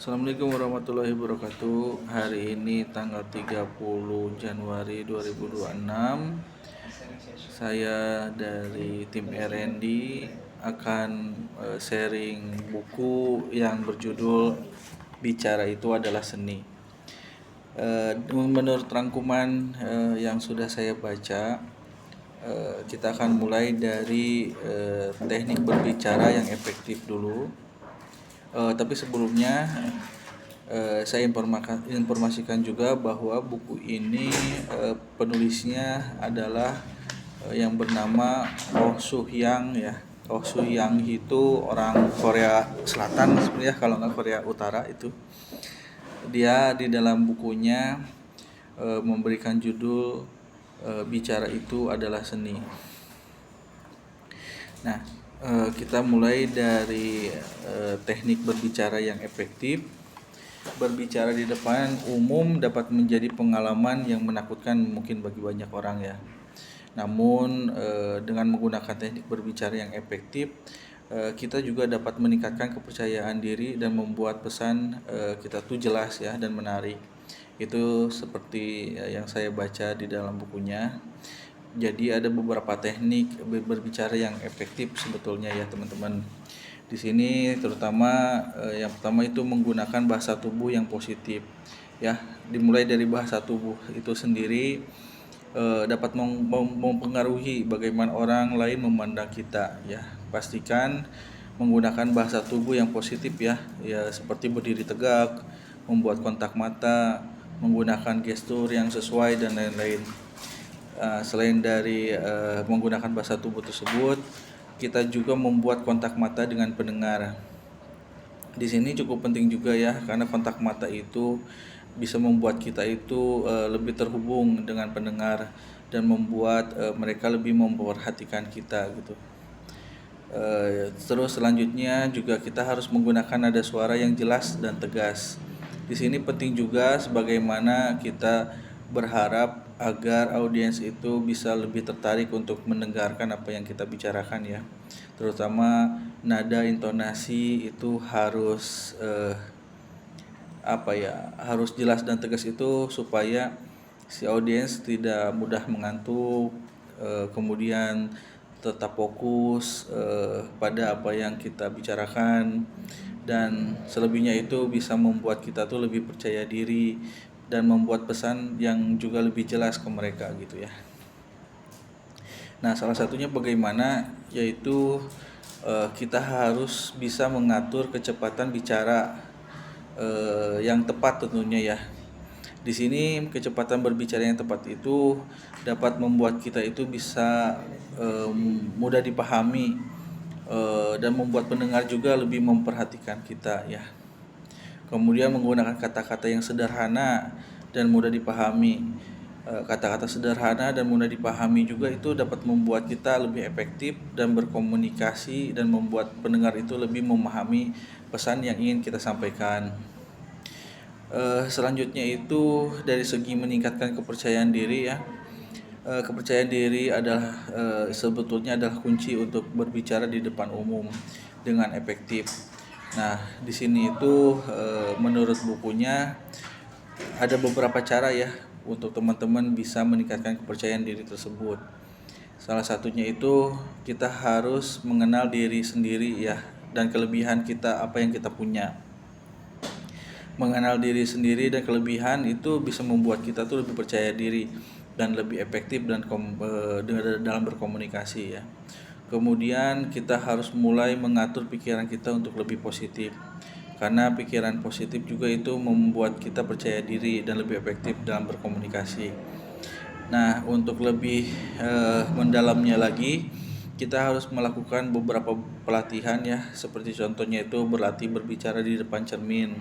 Assalamualaikum warahmatullahi wabarakatuh. Hari ini tanggal 30 Januari 2026. Saya dari tim R&D akan sharing buku yang berjudul Bicara Itu Adalah Seni. Menurut rangkuman yang sudah saya baca, kita akan mulai dari teknik berbicara yang efektif dulu. Tapi sebelumnya saya informasikan juga bahwa buku ini penulisnya adalah yang bernama Oh Soo-hyang ya. Oh Soo-hyang itu orang Korea Selatan sebenarnya, kalau nggak Korea Utara itu. Dia di dalam bukunya memberikan judul Bicara Itu Adalah Seni. Nah, kita mulai dari teknik berbicara yang efektif. Berbicara di depan umum dapat menjadi pengalaman yang menakutkan mungkin bagi banyak orang ya. Namun dengan menggunakan teknik berbicara yang efektif, kita juga dapat meningkatkan kepercayaan diri dan membuat pesan kita tuh jelas ya dan menarik. Itu seperti yang saya baca di dalam bukunya. Jadi ada beberapa teknik berbicara yang efektif sebetulnya ya teman-teman. Di sini terutama yang pertama itu menggunakan bahasa tubuh yang positif. Ya, dimulai dari bahasa tubuh itu sendiri dapat mempengaruhi bagaimana orang lain memandang kita ya. Pastikan menggunakan bahasa tubuh yang positif ya, seperti berdiri tegak, membuat kontak mata, menggunakan gestur yang sesuai dan lain-lain. Selain dari menggunakan bahasa tubuh tersebut, kita juga membuat kontak mata dengan pendengar. Di sini cukup penting juga ya, karena kontak mata itu bisa membuat kita itu lebih terhubung dengan pendengar dan membuat mereka lebih memperhatikan kita gitu. Terus selanjutnya juga kita harus menggunakan nada suara yang jelas dan tegas. Di sini penting juga sebagaimana kita berharap agar audiens itu bisa lebih tertarik untuk mendengarkan apa yang kita bicarakan ya. Terutama nada intonasi itu harus harus jelas dan tegas itu supaya si audiens tidak mudah mengantuk, kemudian tetap fokus pada apa yang kita bicarakan, dan selebihnya itu bisa membuat kita tuh lebih percaya diri dan membuat pesan yang juga lebih jelas ke mereka gitu ya. Nah, salah satunya bagaimana, yaitu kita harus bisa mengatur kecepatan bicara yang tepat tentunya ya. Di sini kecepatan berbicara yang tepat itu dapat membuat kita itu bisa mudah dipahami dan membuat pendengar juga lebih memperhatikan kita ya. Kemudian menggunakan kata-kata yang sederhana dan mudah dipahami. Kata-kata sederhana dan mudah dipahami juga itu dapat membuat kita lebih efektif dan berkomunikasi dan membuat pendengar itu lebih memahami pesan yang ingin kita sampaikan. Selanjutnya itu dari segi meningkatkan kepercayaan diri ya. Kepercayaan diri adalah sebetulnya adalah kunci untuk berbicara di depan umum dengan efektif. Nah, di sini itu menurut bukunya ada beberapa cara ya untuk teman-teman bisa meningkatkan kepercayaan diri tersebut. Salah satunya itu kita harus mengenal diri sendiri ya, dan kelebihan kita, apa yang kita punya. Mengenal diri sendiri dan kelebihan itu bisa membuat kita tuh lebih percaya diri dan lebih efektif dan dalam berkomunikasi ya. Kemudian kita harus mulai mengatur pikiran kita untuk lebih positif, karena pikiran positif juga itu membuat kita percaya diri dan lebih efektif dalam berkomunikasi. Nah, untuk lebih mendalamnya lagi, kita harus melakukan beberapa pelatihan ya, seperti contohnya itu berlatih berbicara di depan cermin.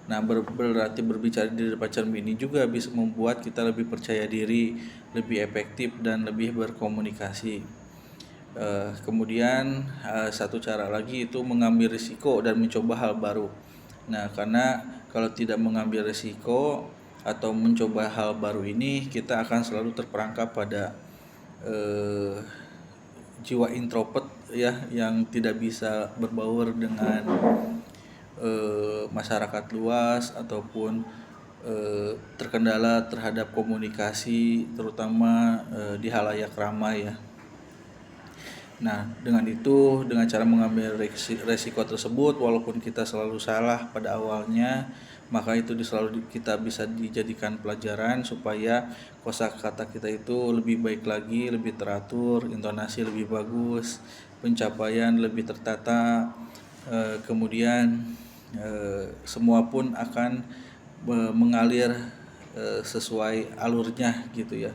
Nah, berlatih berbicara di depan cermin ini juga bisa membuat kita lebih percaya diri, lebih efektif dan lebih berkomunikasi. Kemudian satu cara lagi itu mengambil risiko dan mencoba hal baru. Nah, karena kalau tidak mengambil risiko atau mencoba hal baru ini, kita akan selalu terperangkap pada jiwa introvert ya, yang tidak bisa berbaur dengan masyarakat luas ataupun terkendala terhadap komunikasi terutama di halayak ramai ya. Nah, dengan itu, dengan cara mengambil resiko tersebut, walaupun kita selalu salah pada awalnya, maka itu selalu kita bisa dijadikan pelajaran supaya kosakata kita itu lebih baik lagi, lebih teratur, intonasi lebih bagus, pencapaian lebih tertata, kemudian semua pun akan mengalir sesuai alurnya gitu ya.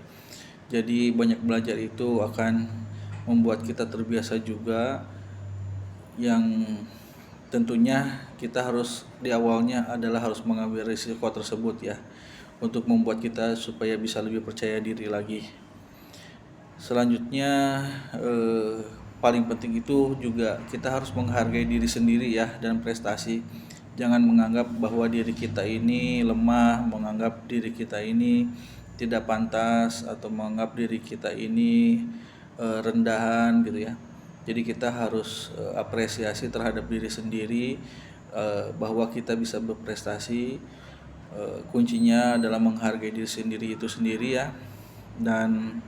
Jadi banyak belajar itu akan membuat kita terbiasa juga, yang tentunya kita harus di awalnya adalah harus mengambil risiko tersebut ya, untuk membuat kita supaya bisa lebih percaya diri lagi. Selanjutnya paling penting itu juga kita harus menghargai diri sendiri ya dan prestasi. Jangan menganggap bahwa diri kita ini lemah, menganggap diri kita ini tidak pantas, atau menganggap diri kita ini rendahan gitu ya. Jadi kita harus apresiasi terhadap diri sendiri, bahwa kita bisa berprestasi. Kuncinya adalah menghargai diri sendiri itu sendiri ya, dan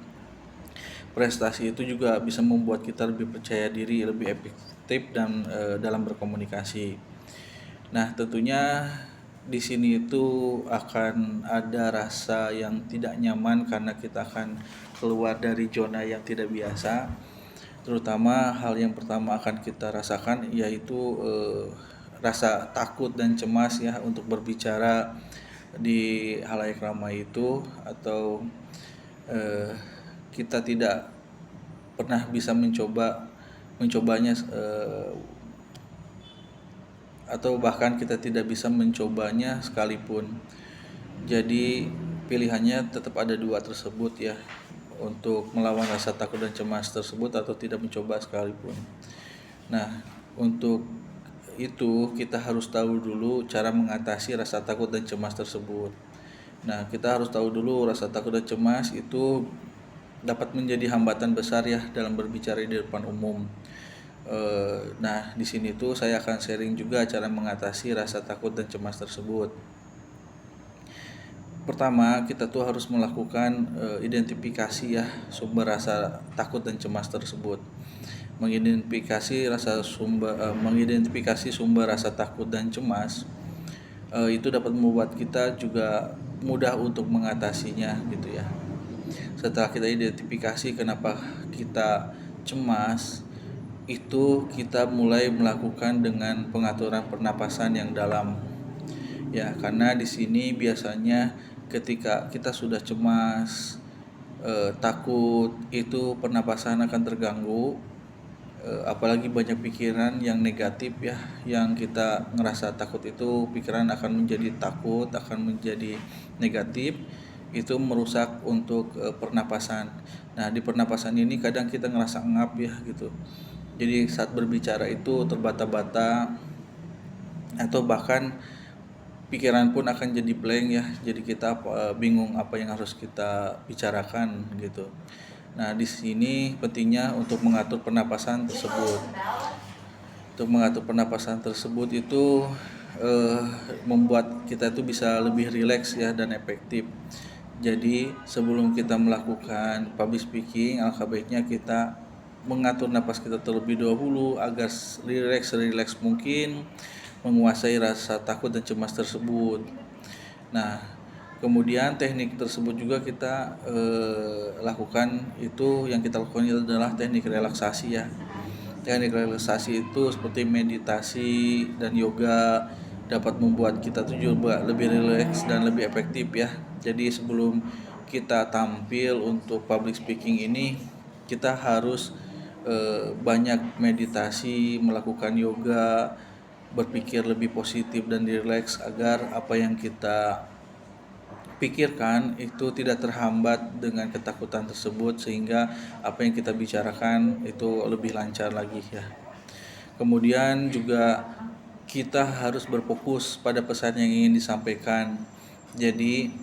prestasi itu juga bisa membuat kita lebih percaya diri, lebih efektif dan dalam berkomunikasi. Nah, tentunya di sini itu akan ada rasa yang tidak nyaman karena kita akan keluar dari zona yang tidak biasa. Terutama hal yang pertama akan kita rasakan yaitu rasa takut dan cemas ya untuk berbicara di halayak ramai itu, atau kita tidak pernah bisa mencobanya, atau bahkan kita tidak bisa mencobanya sekalipun. Jadi pilihannya tetap ada dua tersebut ya, untuk melawan rasa takut dan cemas tersebut atau tidak mencoba sekalipun. Nah, untuk itu kita harus tahu dulu cara mengatasi rasa takut dan cemas tersebut. Nah, kita harus tahu dulu rasa takut dan cemas itu dapat menjadi hambatan besar ya dalam berbicara di depan umum. Nah, di sini tuh saya akan sharing juga cara mengatasi rasa takut dan cemas tersebut. Pertama, kita tuh harus melakukan identifikasi ya sumber rasa takut dan cemas tersebut. Mengidentifikasi sumber rasa takut dan cemas itu dapat membuat kita juga mudah untuk mengatasinya gitu ya. Setelah kita identifikasi kenapa kita cemas, itu kita mulai melakukan dengan pengaturan pernapasan yang dalam. Ya, karena di sini biasanya ketika kita sudah cemas, takut, itu pernapasan akan terganggu, apalagi banyak pikiran yang negatif ya, yang kita ngerasa takut itu pikiran akan menjadi takut, akan menjadi negatif, itu merusak untuk pernapasan. Nah, di pernapasan ini kadang kita ngerasa ngap ya gitu. Jadi saat berbicara itu terbata-bata, atau bahkan pikiran pun akan jadi blank ya. Jadi kita bingung apa yang harus kita bicarakan gitu. Nah, di sini pentingnya untuk mengatur pernapasan tersebut. Untuk mengatur pernapasan tersebut itu membuat kita itu bisa lebih rileks ya dan efektif. Jadi sebelum kita melakukan public speaking, alangkah baiknya kita mengatur napas kita terlebih dahulu agar rileks mungkin menguasai rasa takut dan cemas tersebut. Nah, kemudian teknik tersebut juga kita lakukan, itu yang kita lakukan itu adalah teknik relaksasi ya. Teknik relaksasi itu seperti meditasi dan yoga dapat membuat kita tuh juga lebih rileks dan lebih efektif ya. Jadi sebelum kita tampil untuk public speaking ini, kita harus banyak meditasi, melakukan yoga, berpikir lebih positif dan rileks agar apa yang kita pikirkan itu tidak terhambat dengan ketakutan tersebut, sehingga apa yang kita bicarakan itu lebih lancar lagi ya. Kemudian juga kita harus berfokus pada pesan yang ingin disampaikan. Jadi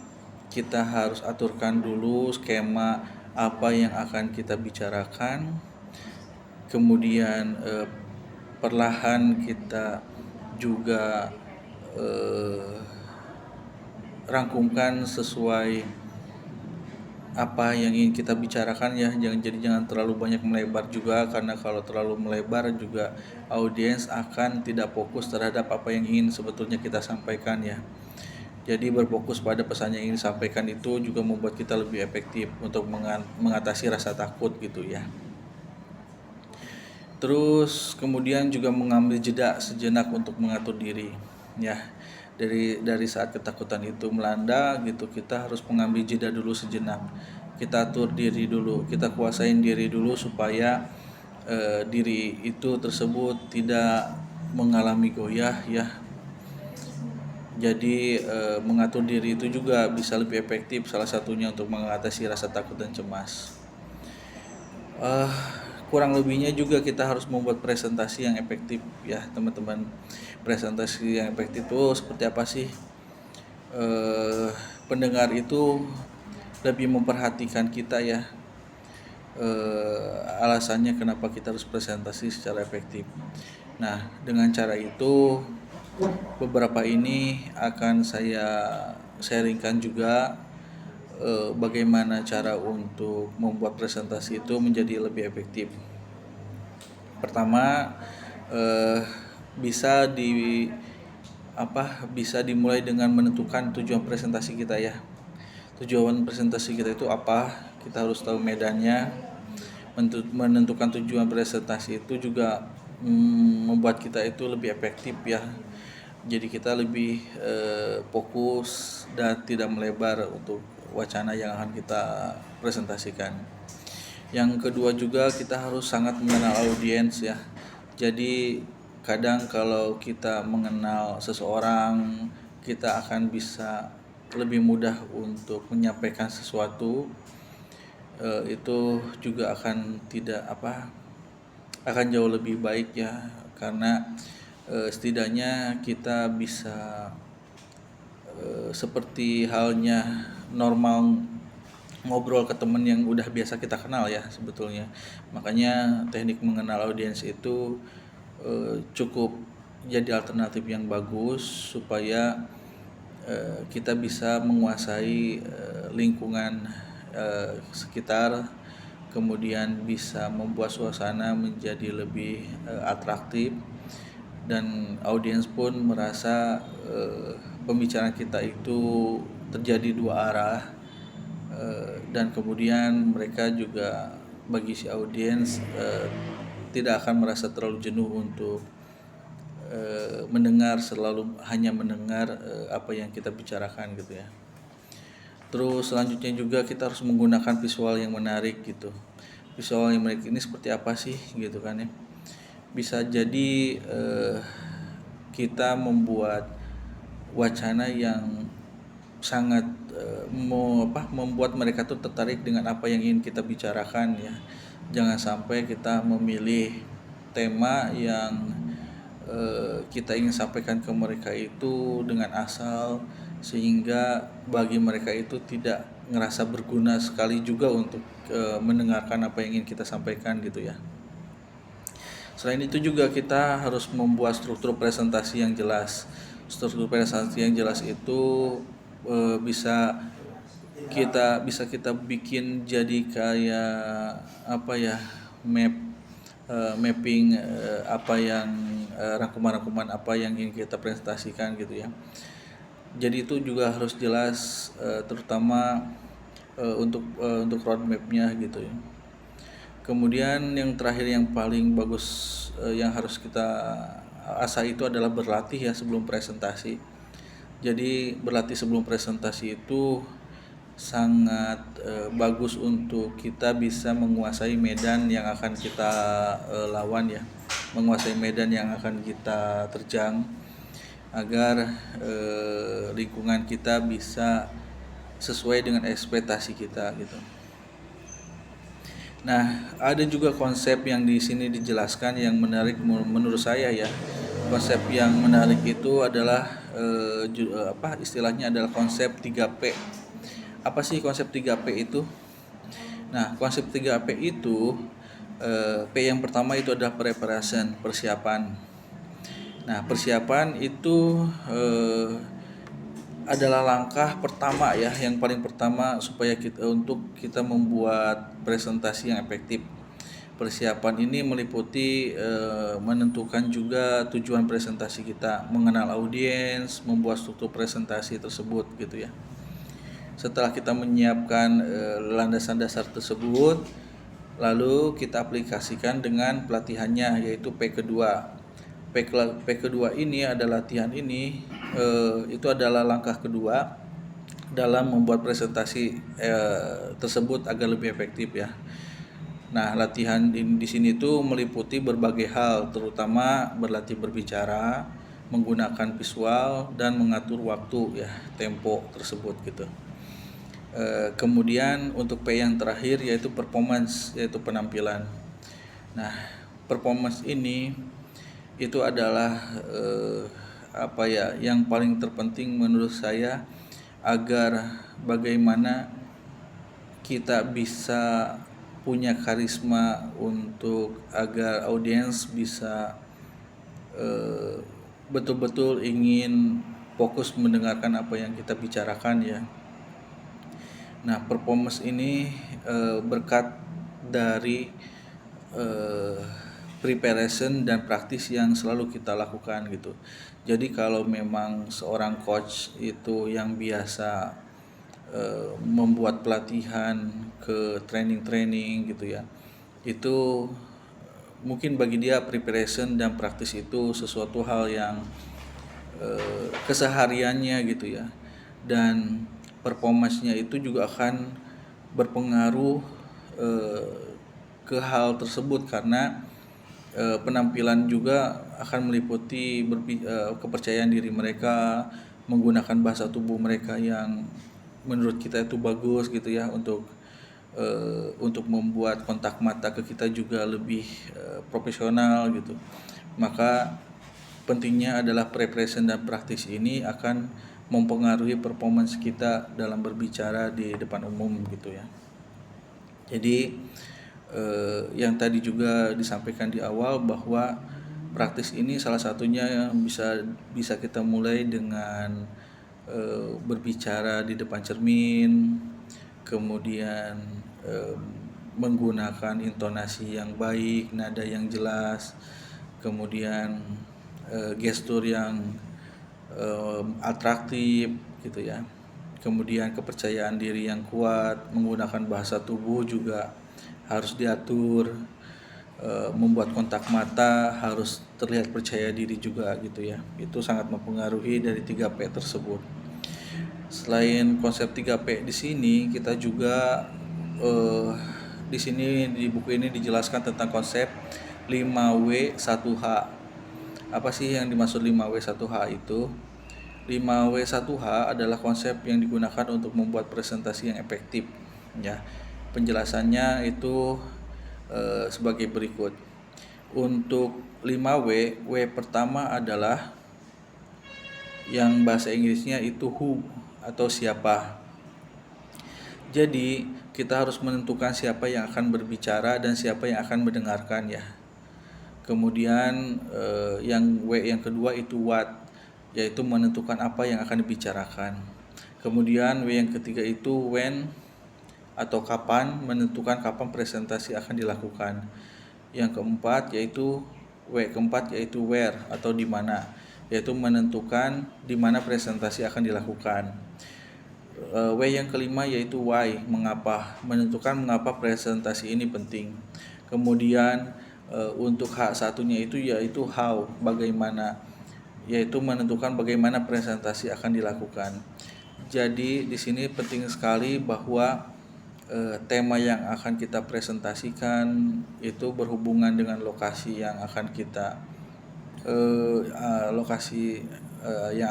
kita harus aturkan dulu skema apa yang akan kita bicarakan. Kemudian perlahan kita juga rangkumkan sesuai apa yang ingin kita bicarakan ya. Jangan terlalu banyak melebar juga, karena kalau terlalu melebar juga audiens akan tidak fokus terhadap apa yang ingin sebetulnya kita sampaikan ya. Jadi berfokus pada pesan yang ingin disampaikan itu juga membuat kita lebih efektif untuk mengatasi rasa takut gitu ya. Terus kemudian juga mengambil jeda sejenak untuk mengatur diri ya. Dari saat ketakutan itu melanda gitu, kita harus mengambil jeda dulu sejenak. Kita atur diri dulu, kita kuasain diri dulu supaya diri itu tersebut tidak mengalami goyah ya. Jadi mengatur diri itu juga bisa lebih efektif, salah satunya untuk mengatasi rasa takut dan cemas. Kurang lebihnya juga kita harus membuat presentasi yang efektif ya teman-teman. Presentasi yang efektif itu seperti apa sih? Pendengar itu lebih memperhatikan kita ya. Alasannya kenapa kita harus presentasi secara efektif. Nah, dengan cara itu beberapa ini akan saya sharingkan juga bagaimana cara untuk membuat presentasi itu menjadi lebih efektif. Pertama, bisa dimulai dengan menentukan tujuan presentasi kita ya. Tujuan presentasi kita itu apa? Kita harus tahu medannya. Menentukan tujuan presentasi itu juga membuat kita itu lebih efektif ya. Jadi kita lebih fokus dan tidak melebar untuk wacana yang akan kita presentasikan. Yang kedua juga kita harus sangat mengenal audiens ya. Jadi kadang kalau kita mengenal seseorang, kita akan bisa lebih mudah untuk menyampaikan sesuatu. Itu juga akan akan jauh lebih baik ya, karena setidaknya kita bisa seperti halnya normal ngobrol ke teman yang udah biasa kita kenal ya sebetulnya. Makanya teknik mengenal audiens itu cukup jadi alternatif yang bagus supaya kita bisa menguasai lingkungan sekitar, kemudian bisa membuat suasana menjadi lebih atraktif, dan audiens pun merasa pembicaraan kita itu terjadi dua arah, dan kemudian mereka juga, bagi si audiens, tidak akan merasa terlalu jenuh untuk hanya mendengar apa yang kita bicarakan gitu ya. Terus selanjutnya juga kita harus menggunakan visual yang menarik gitu. Visual yang menarik ini seperti apa sih gitu kan ya. Bisa jadi kita membuat wacana yang sangat membuat mereka tuh tertarik dengan apa yang ingin kita bicarakan ya. Jangan sampai kita memilih tema yang kita ingin sampaikan ke mereka itu dengan asal, sehingga bagi mereka itu tidak ngerasa berguna sekali juga untuk mendengarkan apa yang ingin kita sampaikan gitu ya. Selain itu juga kita harus membuat struktur presentasi yang jelas. Struktur presentasi yang jelas itu bisa kita bikin jadi kayak mapping apa yang rangkuman-rangkuman apa yang ingin kita presentasikan gitu ya. Jadi itu juga harus jelas, terutama untuk roadmap-nya gitu ya. Kemudian yang terakhir yang paling bagus yang harus kita asah itu adalah berlatih ya sebelum presentasi. Jadi berlatih sebelum presentasi itu sangat bagus untuk kita bisa menguasai medan yang akan kita lawan ya, menguasai medan yang akan kita terjang, agar lingkungan kita bisa sesuai dengan ekspektasi kita gitu. Nah, ada juga konsep yang di sini dijelaskan yang menarik menurut saya ya. Konsep yang menarik itu adalah istilahnya adalah konsep 3P. Apa sih konsep 3P itu? Nah, konsep 3P itu P yang pertama itu adalah preparation, persiapan. Nah, persiapan itu adalah langkah pertama ya, yang paling pertama supaya kita membuat presentasi yang efektif. Persiapan ini meliputi menentukan juga tujuan presentasi kita, mengenal audiens, membuat struktur presentasi tersebut gitu ya. Setelah kita menyiapkan landasan dasar tersebut, lalu kita aplikasikan dengan pelatihannya, yaitu P kedua. P kedua ini adalah latihan ini itu adalah langkah kedua dalam membuat presentasi tersebut agar lebih efektif ya. Nah, latihan di sini tuh meliputi berbagai hal, terutama berlatih berbicara, menggunakan visual dan mengatur waktu ya, tempo tersebut gitu. Kemudian untuk P yang terakhir yaitu performance, yaitu penampilan. Nah, performance ini itu adalah yang paling terpenting menurut saya, agar bagaimana kita bisa punya karisma untuk agar audiens bisa betul-betul ingin fokus mendengarkan apa yang kita bicarakan ya. Nah, performance ini berkat dari preparation dan praktis yang selalu kita lakukan gitu. Jadi kalau memang seorang coach itu yang biasa membuat pelatihan ke training gitu ya, itu mungkin bagi dia preparation dan praktis itu sesuatu hal yang kesehariannya gitu ya, dan performance-nya itu juga akan berpengaruh ke hal tersebut, karena penampilan juga akan meliputi kepercayaan diri mereka, menggunakan bahasa tubuh mereka yang menurut kita itu bagus gitu ya, untuk membuat kontak mata ke kita juga lebih profesional gitu. Maka pentingnya adalah preparation dan praktis ini akan mempengaruhi performance kita dalam berbicara di depan umum gitu ya. Jadi yang tadi juga disampaikan di awal bahwa praktis ini salah satunya yang bisa kita mulai dengan berbicara di depan cermin, kemudian menggunakan intonasi yang baik, nada yang jelas, kemudian gestur yang atraktif gitu ya. Kemudian kepercayaan diri yang kuat, menggunakan bahasa tubuh juga harus diatur, membuat kontak mata harus terlihat percaya diri juga gitu ya. Itu sangat mempengaruhi dari 3P tersebut. Selain konsep 3P di sini, kita juga di sini di buku ini dijelaskan tentang konsep 5W1H. Apa sih yang dimaksud 5W1H itu? 5W1H adalah konsep yang digunakan untuk membuat presentasi yang efektif ya. Penjelasannya itu sebagai berikut. Untuk 5W, W pertama adalah yang bahasa Inggrisnya itu who atau siapa. Jadi kita harus menentukan siapa yang akan berbicara dan siapa yang akan mendengarkan ya. Kemudian yang W yang kedua itu what, yaitu menentukan apa yang akan dibicarakan. Kemudian W yang ketiga itu when atau kapan, menentukan kapan presentasi akan dilakukan. Yang keempat yaitu W keempat yaitu where atau di mana, yaitu menentukan di mana presentasi akan dilakukan. W yang kelima yaitu why, mengapa, menentukan mengapa presentasi ini penting. Kemudian untuk H satunya itu yaitu how, bagaimana, yaitu menentukan bagaimana presentasi akan dilakukan. Jadi di sini penting sekali bahwa tema yang akan kita presentasikan itu berhubungan dengan lokasi yang akan kita lokasi yang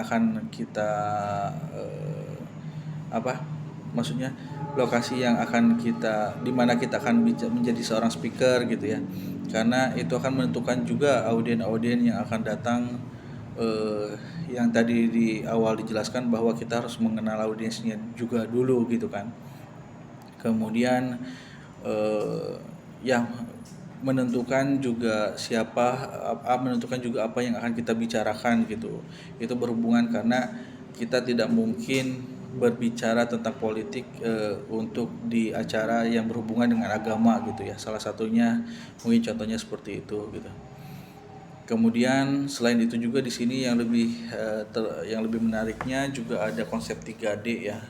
akan kita, di mana kita akan menjadi seorang speaker gitu ya, karena itu akan menentukan juga audien yang akan datang. Yang tadi di awal dijelaskan bahwa kita harus mengenal audiensnya juga dulu gitu kan. Kemudian yang menentukan juga menentukan juga apa yang akan kita bicarakan gitu. Itu berhubungan karena kita tidak mungkin berbicara tentang politik untuk di acara yang berhubungan dengan agama gitu ya. Salah satunya mungkin contohnya seperti itu gitu. Kemudian selain itu juga di sini yang lebih menariknya juga ada konsep 3D ya.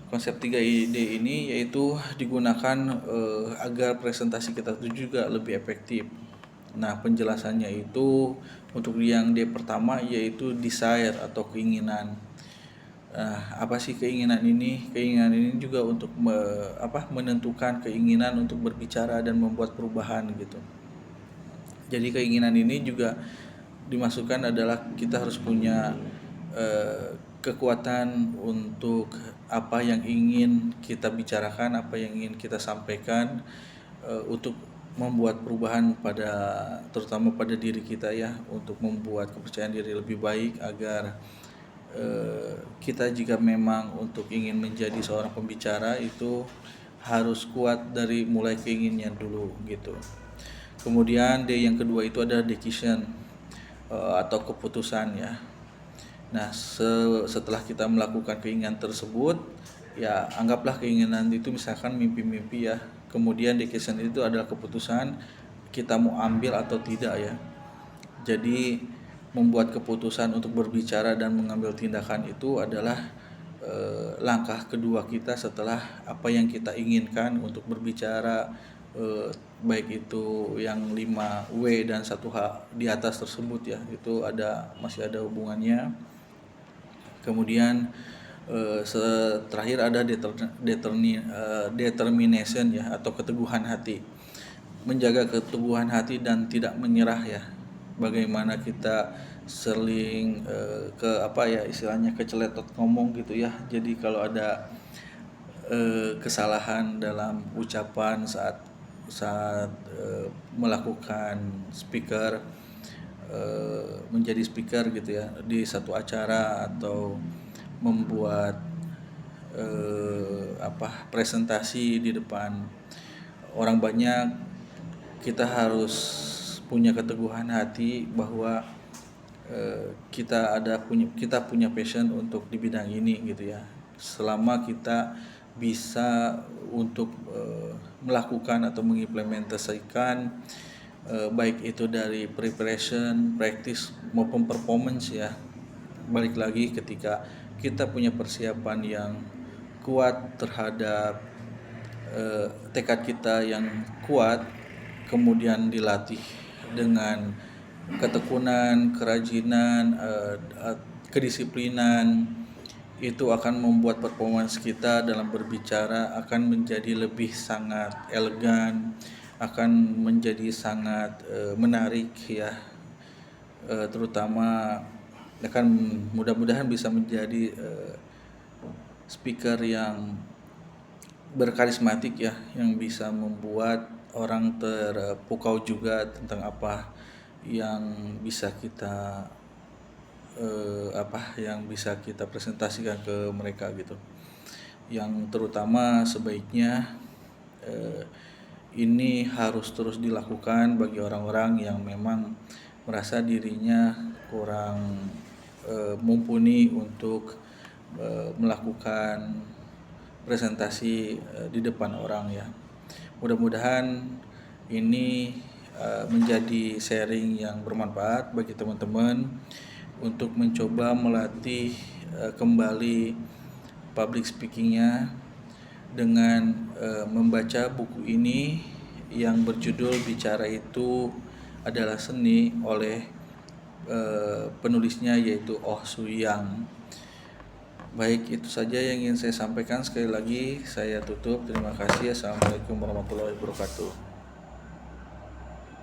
Konsep 3D ini yaitu digunakan agar presentasi kita itu juga lebih efektif. Nah, penjelasannya itu untuk yang D pertama yaitu desire atau keinginan. Apa sih keinginan ini? Keinginan ini juga untuk menentukan keinginan untuk berbicara dan membuat perubahan gitu. Jadi keinginan ini juga dimasukkan adalah kita harus punya kekuatan untuk apa yang ingin kita bicarakan, apa yang ingin kita sampaikan, untuk membuat perubahan terutama pada diri kita ya, untuk membuat kepercayaan diri lebih baik agar kita jika memang untuk ingin menjadi seorang pembicara itu harus kuat dari mulai keinginannya dulu gitu. Kemudian D yang kedua itu adalah decision atau keputusan ya. Nah, setelah kita melakukan keinginan tersebut, ya anggaplah keinginan itu misalkan mimpi-mimpi ya. Kemudian decision itu adalah keputusan kita mau ambil atau tidak ya. Jadi membuat keputusan untuk berbicara dan mengambil tindakan itu adalah langkah kedua kita setelah apa yang kita inginkan untuk berbicara, baik itu yang 5W dan 1H di atas tersebut ya, itu masih ada hubungannya. Kemudian terakhir ada determination ya, atau keteguhan hati. Menjaga keteguhan hati dan tidak menyerah ya. Bagaimana kita sering istilahnya keceletot ngomong gitu ya. Jadi kalau ada kesalahan dalam ucapan saat melakukan menjadi speaker gitu ya di satu acara atau membuat presentasi di depan orang banyak, kita harus punya keteguhan hati bahwa kita punya passion untuk di bidang ini gitu ya. Selama kita bisa untuk melakukan atau mengimplementasikan baik itu dari preparation, practice maupun performance ya. Balik lagi ketika kita punya persiapan yang kuat terhadap tekad kita yang kuat, kemudian dilatih dengan ketekunan, kerajinan, kedisiplinan, itu akan membuat performance kita dalam berbicara akan menjadi lebih sangat elegan, akan menjadi sangat menarik ya, terutama akan mudah-mudahan bisa menjadi speaker yang berkarismatik ya, yang bisa membuat orang terpukau juga tentang apa yang bisa kita presentasikan ke mereka gitu. Yang terutama sebaiknya ini harus terus dilakukan bagi orang-orang yang memang merasa dirinya kurang mumpuni untuk melakukan presentasi di depan orang ya. Mudah-mudahan ini menjadi sharing yang bermanfaat bagi teman-teman untuk mencoba melatih kembali public speakingnya dengan membaca buku ini yang berjudul Bicara Itu Adalah Seni oleh penulisnya yaitu Oh Suyang. Baik, itu saja yang ingin saya sampaikan. Sekali lagi saya tutup. Terima kasih. Assalamualaikum warahmatullahi wabarakatuh.